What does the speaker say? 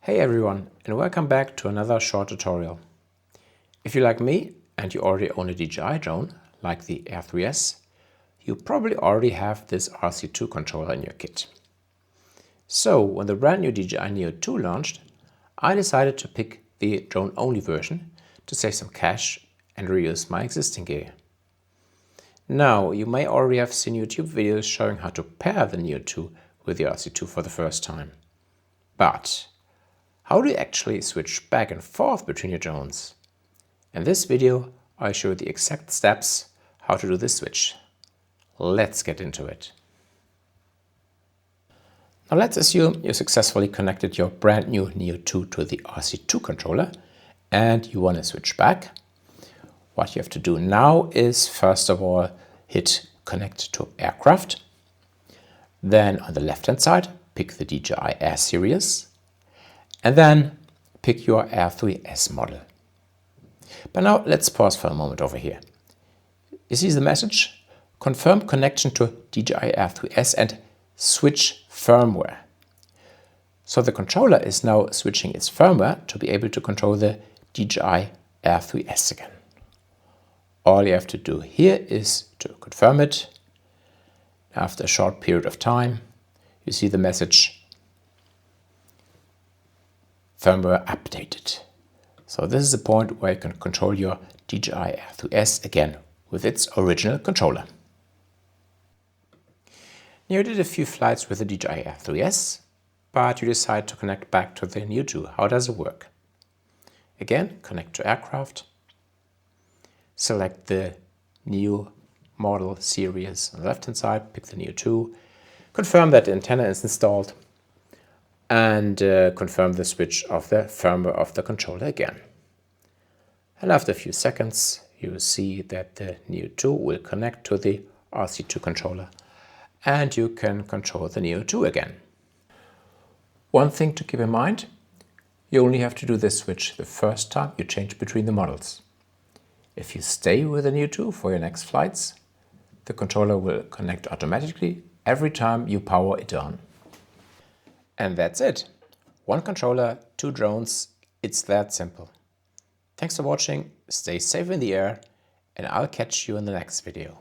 Hey everyone, and welcome back to another short tutorial. If you're like me and you already own a DJI drone, like the Air 3S, you probably already have this RC2 controller in your kit. So when the brand new DJI Neo 2 launched, I decided to pick the drone-only version to save some cash and reuse my existing gear. Now, you may already have seen YouTube videos showing how to pair the Neo 2 with the RC2 for the first time. But how do you actually switch back and forth between your drones? In this video, I show you the exact steps how to do this switch. Let's get into it. Now let's assume you successfully connected your brand new Neo 2 to the RC2 controller and you want to switch back. What you have to do now is, first of all, hit Connect to Aircraft. Then on the left-hand side, pick the DJI Air series. And then pick your Air 3S model. But now let's pause for a moment over here. You see the message? Confirm connection to DJI Air 3S and switch firmware. So the controller is now switching its firmware to be able to control the DJI Air 3S again. All you have to do here is to confirm it. After a short period of time, you see the message firmware updated. So this is the point where you can control your DJI Air 3S again with its original controller. Now you did a few flights with the DJI Air 3S, but you decide to connect back to the Neo 2. How does it work? Again, connect to Aircraft. Select the Neo model series on the left hand side, pick the Neo 2, confirm that the antenna is installed, and confirm the switch of the firmware of the controller again. And after a few seconds, you will see that the Neo 2 will connect to the RC2 controller, and you can control the Neo 2 again. One thing to keep in mind, you only have to do this switch the first time you change between the models. If you stay with the Neo 2 for your next flights, the controller will connect automatically every time you power it on. And that's it. One controller, two drones, it's that simple. Thanks for watching, stay safe in the air, and I'll catch you in the next video.